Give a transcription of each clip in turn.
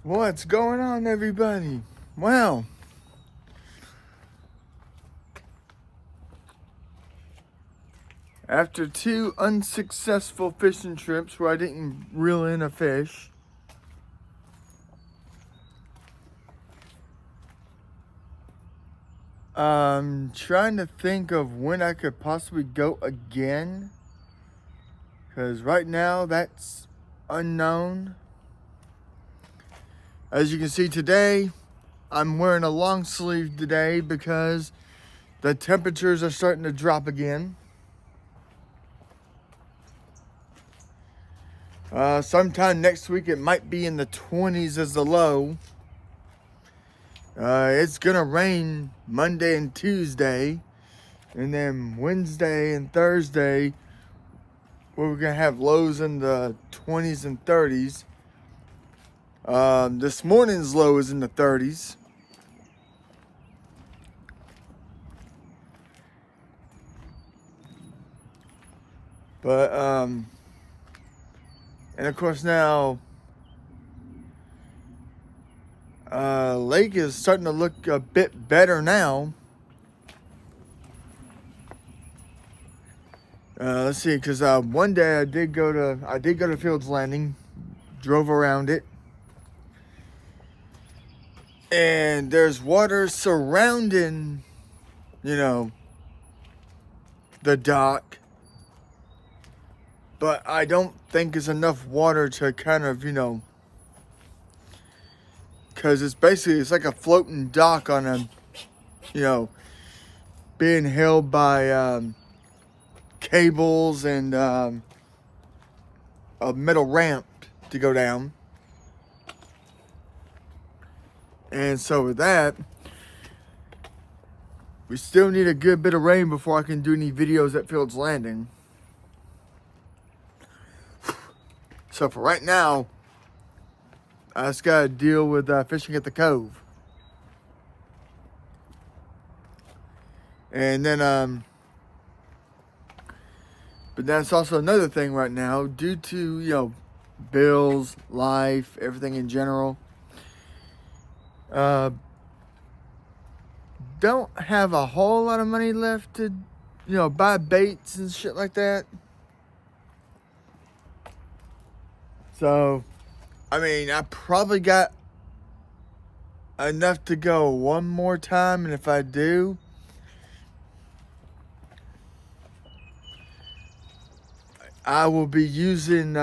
What's going on, everybody? Well, after two unsuccessful fishing trips where I didn't reel in a fish, I'm trying to think of when I could possibly go again. Because right now, that's unknown. As you can see today, I'm wearing a long sleeve today because the temperatures are starting to drop again. Sometime next week, it might be in the 20s as the low. It's gonna rain Monday and Tuesday, and then Wednesday and Thursday, we're gonna have lows in the 20s and 30s. This morning's low is in the 30s. But, and of course now, lake is starting to look a bit better now. Let's see, because one day I did go to Fields Landing, drove around it, and there's water surrounding, the dock, but I don't think it's enough water to kind of, because it's like a floating dock on a, being held by cables and a metal ramp to go down. And so with that, we still need a good bit of rain before I can do any videos at Fields Landing. So for right now, I just gotta deal with fishing at the cove. And then, but that's also another thing right now, due to, bills, life, everything in general. Don't have a whole lot of money left to, buy baits and shit like that. So, I probably got enough to go one more time, and if I do, I will be using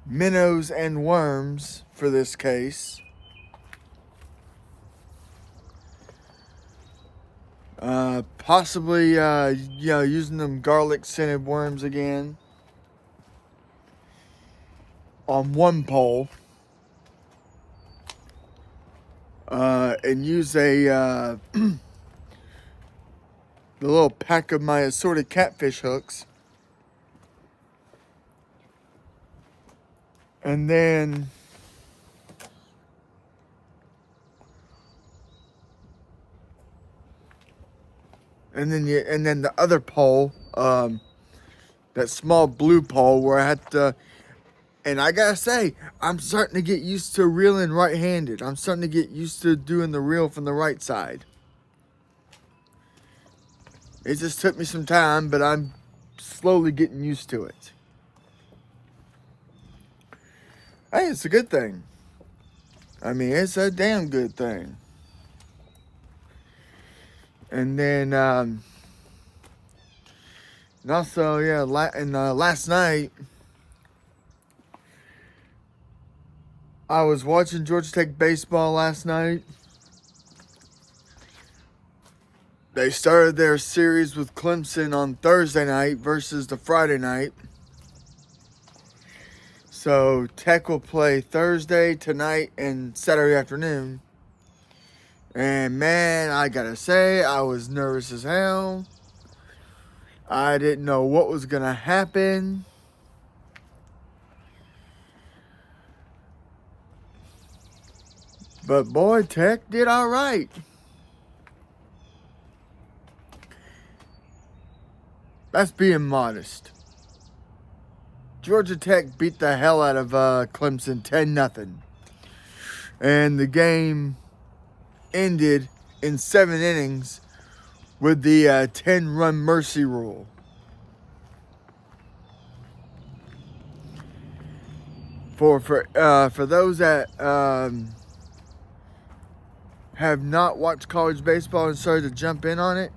minnows and worms for this case. Possibly, using them garlic scented worms again on one pole. And use the little pack of my assorted catfish hooks. And then the other pole, that small blue pole where I had to, and I gotta say, I'm starting to get used to reeling right-handed. I'm starting to get used to doing the reel from the right side. It just took me some time, but I'm slowly getting used to it. Hey, it's a good thing. It's a damn good thing. And then, and also, last night, I was watching Georgia Tech baseball last night. They started their series with Clemson on Thursday night versus the Friday night. So Tech will play Thursday, tonight, and Saturday afternoon. And man, I gotta say, I was nervous as hell. I didn't know what was gonna happen. But boy, Tech did all right. That's being modest. Georgia Tech beat the hell out of Clemson 10-0. And the game ended in 7 innings with the 10-run mercy rule. For those that have not watched college baseball and started to jump in on it,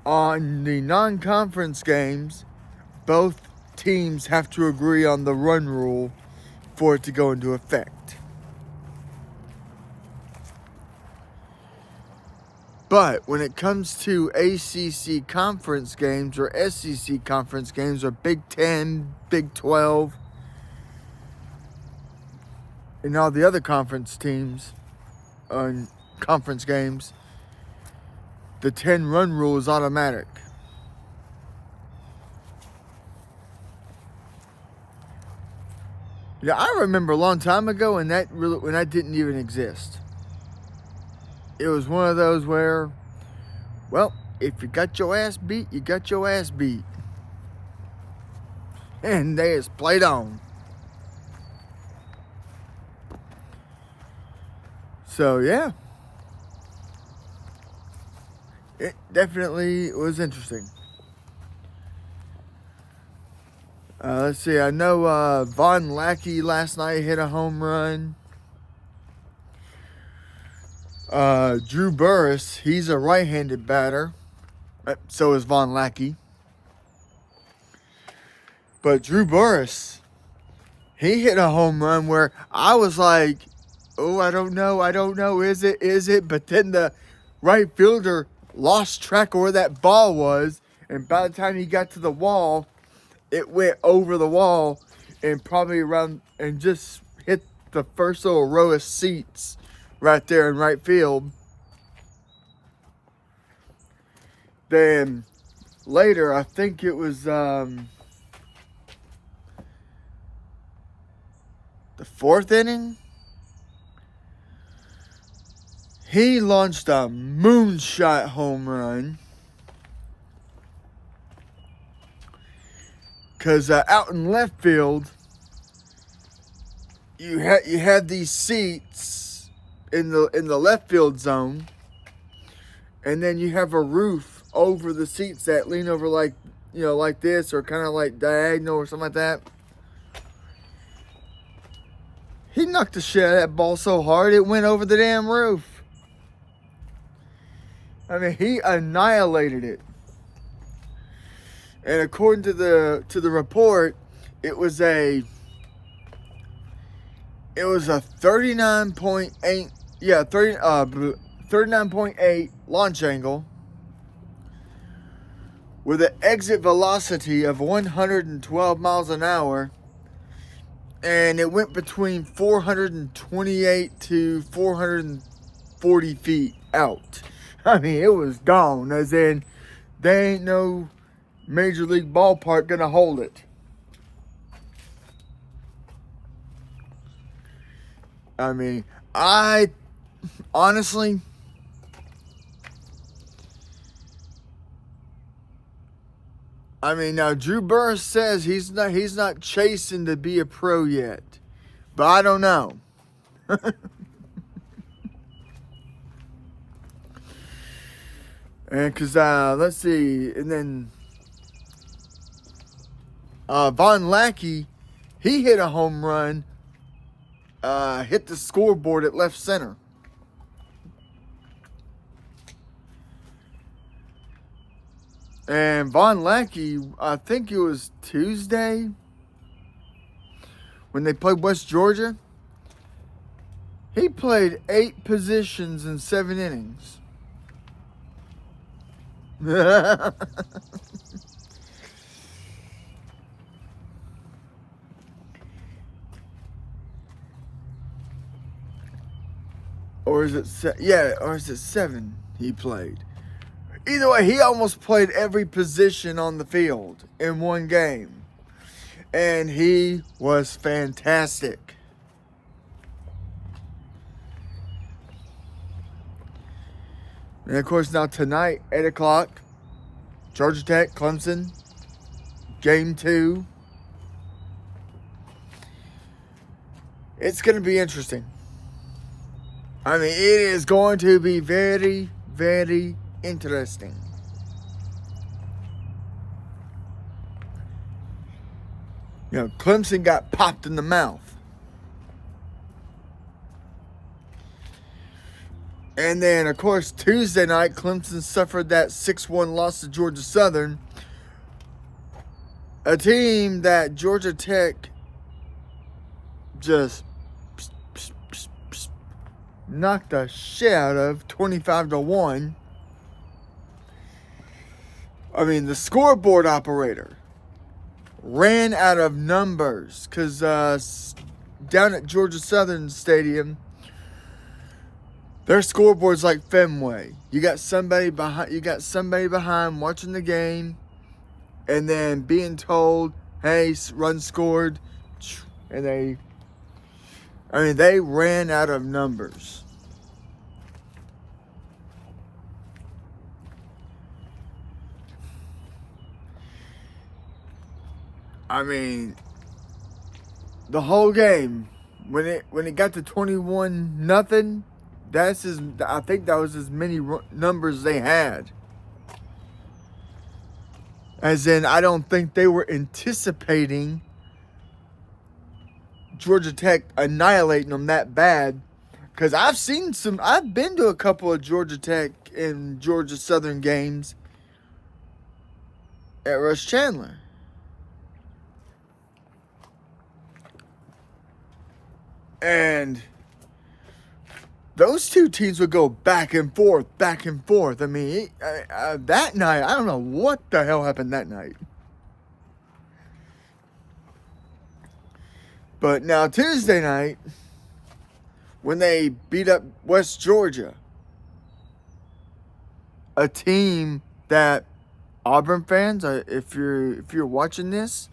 on the non-conference games, both teams have to agree on the run rule for it to go into effect. But when it comes to ACC conference games or SEC conference games or Big 10, Big 12, and all the other conference teams on conference games, the 10-run rule is automatic. Yeah, I remember a long time ago when that didn't even exist. It was one of those where, well, if you got your ass beat, you got your ass beat. And they just played on. So, yeah. It definitely was interesting. Let's see. I know Von Lackey last night hit a home run. Drew Burress, he's a right-handed batter. So is Von Lackey. But Drew Burress, he hit a home run where I was like, oh, I don't know, is it? But then the right fielder lost track of where that ball was, and by the time he got to the wall, it went over the wall and probably around and just hit the first little row of seats right there in right field. Then later, I think it was the 4th inning. He launched a moonshot home run. Because out in left field, you had these seats in the left field zone, and then you have a roof over the seats that lean over like this, or kind of like diagonal or something like that. He knocked the shit out of that ball so hard it went over the damn roof. I mean, he annihilated it. And according to the report, it was a 39.8 launch angle with an exit velocity of 112 miles an hour, and it went between 428 to 440 feet out. I mean, it was gone, as in there ain't no major league ballpark gonna hold it. I mean, I honestly, now Drew Burress says he's not chasing to be a pro yet, but I don't know. And because let's see, and then Von Lackey, he hit a home run, hit the scoreboard at left center. And Von Lackey, I think it was Tuesday when they played West Georgia, he played 8 positions in 7 innings. Or is it 7 he played? Either way, he almost played every position on the field in one game. And he was fantastic. And of course, now tonight, 8 o'clock, Georgia Tech, Clemson, Game 2. It's going to be interesting. I mean, it is going to be very, very interesting. You know, Clemson got popped in the mouth. And then, of course, Tuesday night, Clemson suffered that 6-1 loss to Georgia Southern. A team that Georgia Tech just knocked the shit out of 25-1. I mean, the scoreboard operator ran out of numbers because down at Georgia Southern Stadium, their scoreboard's like Fenway. You got somebody behind watching the game, and then being told, "Hey, run scored," and they ran out of numbers. I mean, the whole game, when it got to 21-0, I think that was as many numbers they had. As in, I don't think they were anticipating Georgia Tech annihilating them that bad. Because I've been to a couple of Georgia Tech and Georgia Southern games at Rush Chandler. And those two teams would go back and forth, back and forth. I mean, that night, I don't know what the hell happened that night. But now Tuesday night, when they beat up West Georgia, a team that Auburn fans, if you're watching this,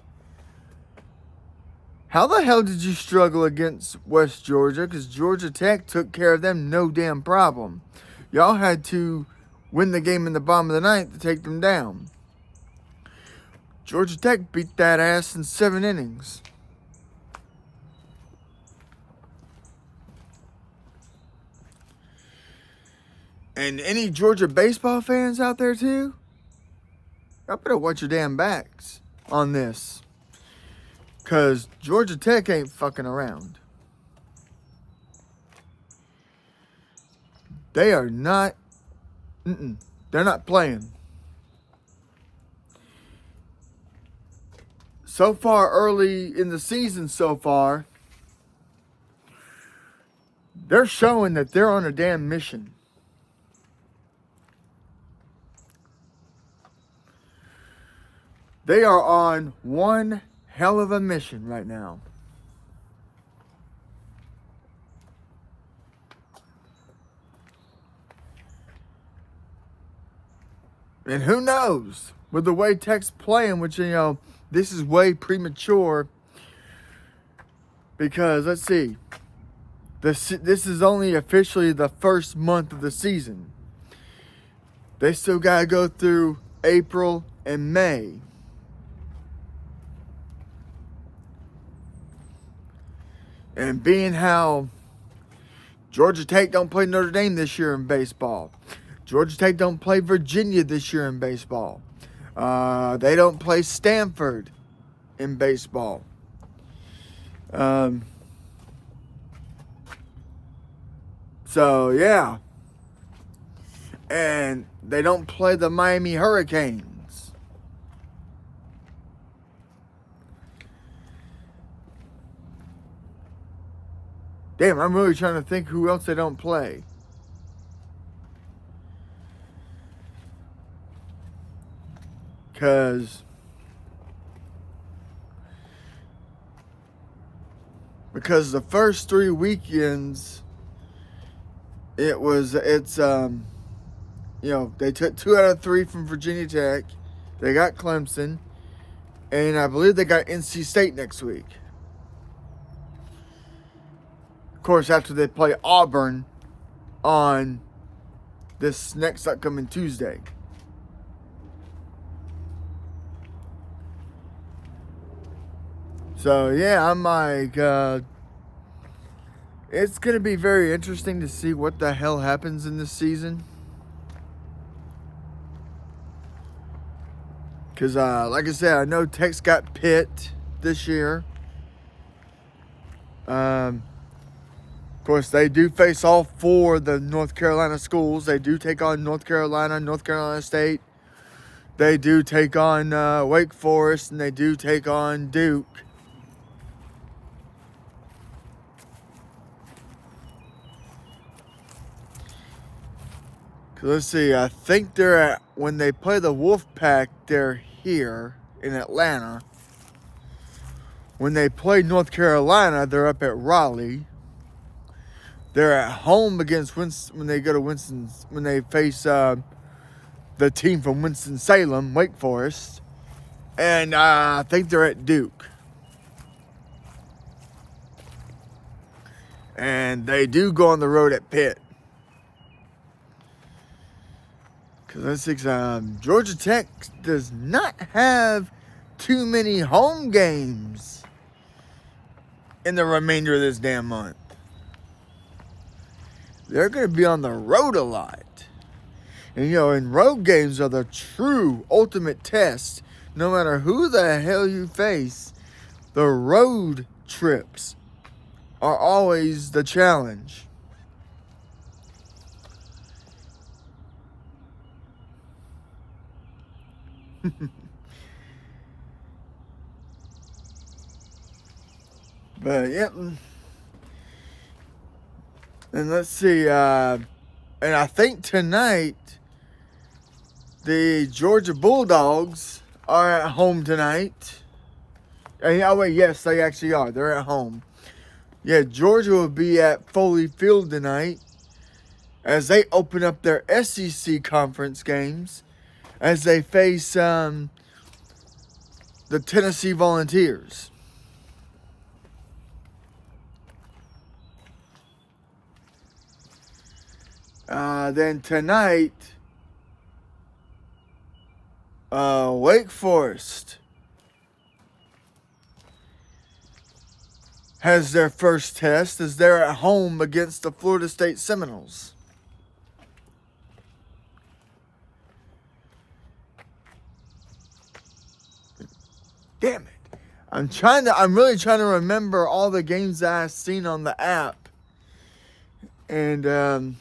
how the hell did you struggle against West Georgia? Because Georgia Tech took care of them no damn problem. Y'all had to win the game in the bottom of the ninth to take them down. Georgia Tech beat that ass in 7 innings. And any Georgia baseball fans out there too, y'all better watch your damn backs on this. Because Georgia Tech ain't fucking around. They are not. They're not playing. So far, early in the season so far, they're showing that they're on a damn mission. They are on one hell of a mission right now. And who knows, with the way Tech's playing, which, this is way premature. Because, let's see, this is only officially the first month of the season. They still got to go through April and May. And being how Georgia Tech don't play Notre Dame this year in baseball. Georgia Tech don't play Virginia this year in baseball. They don't play Stanford in baseball. So, yeah. And they don't play the Miami Hurricanes. Damn, I'm really trying to think who else they don't play. Because the first 3 weekends, they took 2 out of 3 from Virginia Tech. They got Clemson. And I believe they got NC State next week. Of course, after they play Auburn on this next upcoming Tuesday. So yeah, I'm like, it's gonna be very interesting to see what the hell happens in this season. Cause like I said, I know Tech's got Pitt this year. Of course, they do face all four of the North Carolina schools. They do take on North Carolina State. They do take on Wake Forest, and they do take on Duke. Let's see, I think they're at, when they play the Wolfpack, they're here in Atlanta. When they play North Carolina, they're up at Raleigh. They're at home against Winston when they go to Winston, when they face the team from Winston-Salem, Wake Forest. And I think they're at Duke. And they do go on the road at Pitt. Because Georgia Tech does not have too many home games in the remainder of this damn month. They're going to be on the road a lot. And, you know, and road games are the true ultimate test. No matter who the hell you face, the road trips are always the challenge. But, yep. And let's see. And I think tonight, the Georgia Bulldogs are at home tonight. Oh, wait, yes, they actually are. They're at home. Yeah, Georgia will be at Foley Field tonight as they open up their SEC conference games as they face the Tennessee Volunteers. Then tonight, Wake Forest has their first test as they're at home against the Florida State Seminoles. Damn it. I'm really trying to remember all the games that I've seen on the app. And,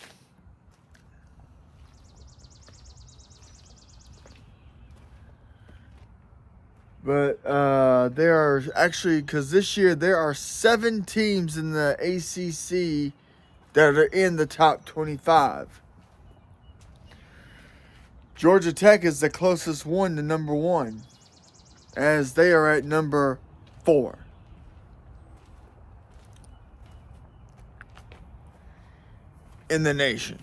but there are actually, because this year there are 7 teams in the ACC that are in the top 25. Georgia Tech is the closest one to number 1, as they are at number 4. In the nation.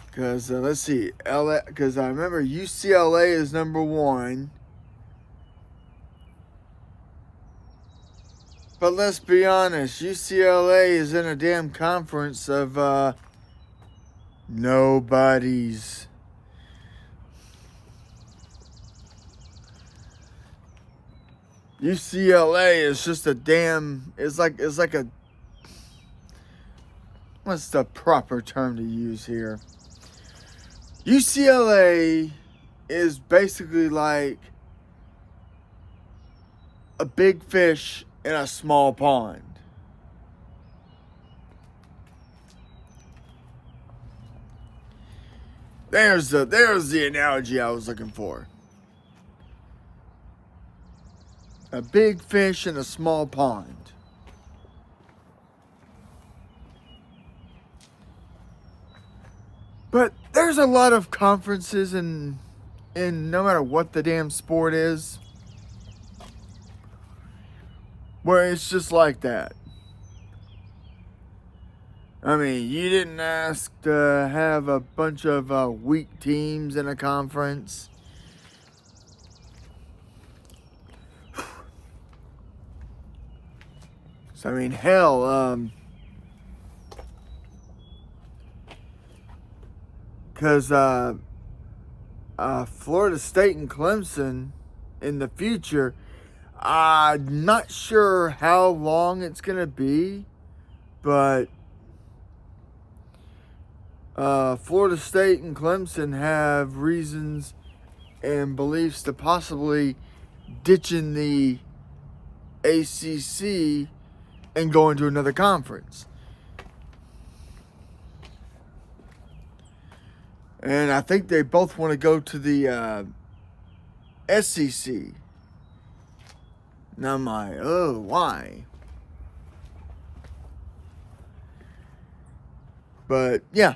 Because, let's see, because I remember UCLA is number 1. But let's be honest, UCLA is in a damn conference of nobodies. UCLA is just a damn, it's like a, what's the proper term to use here? UCLA is basically like a big fish in a small pond. There's the analogy I was looking for. A big fish in a small pond. But there's a lot of conferences in no matter what the damn sport is, where it's just like that. I mean, you didn't ask to have a bunch of weak teams in a conference. So, I mean, hell, because Florida State and Clemson in the future. I'm not sure how long it's going to be, but Florida State and Clemson have reasons and beliefs to possibly ditching the ACC and going to another conference. And I think they both want to go to the SEC. And I'm like, oh, why? But, yeah.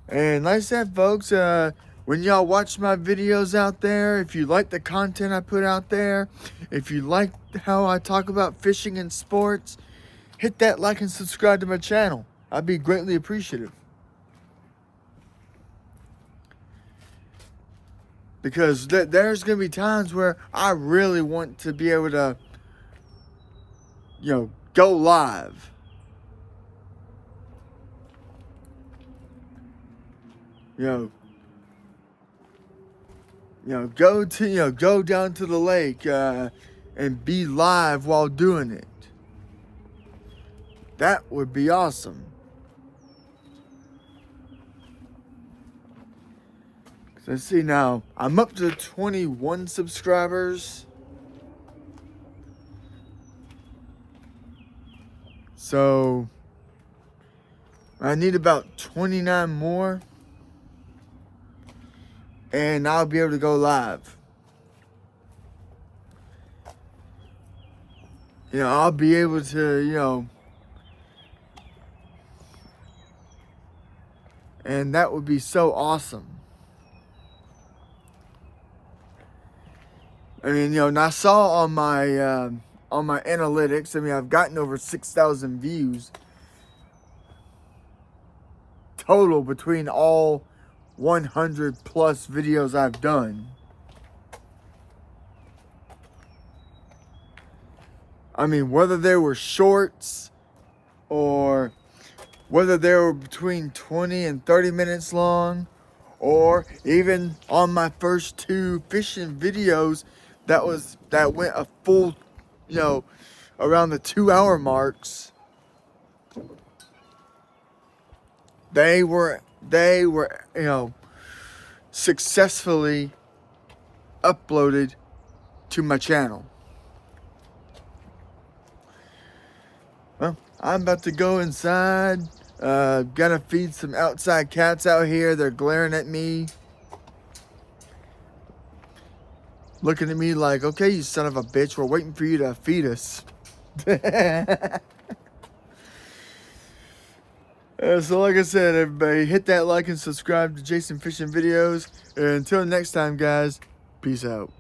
And like I said, folks, when y'all watch my videos out there, if you like the content I put out there, if you like how I talk about fishing and sports, hit that like and subscribe to my channel. I'd be greatly appreciative. Because there's going to be times where I really want to be able to, go live. Go down to the lake and be live while doing it. That would be awesome. Let's see now. I'm up to 21 subscribers. So I need about 29 more. And I'll be able to go live. I'll be able to, and that would be so awesome. I mean, and I saw on my analytics, I've gotten over 6,000 views total between all 100 plus videos I've done. I mean, whether they were shorts or whether they were between 20 and 30 minutes long, or even on my first 2 fishing videos that went a full, around the 2-hour marks. They were successfully uploaded to my channel. Well, I'm about to go inside. Gotta feed some outside cats out here. They're glaring at me, looking at me like, okay, you son of a bitch, we're waiting for you to feed us. So like I said, everybody, hit that like and subscribe to Jason Fishing Videos. And until next time, guys, peace out.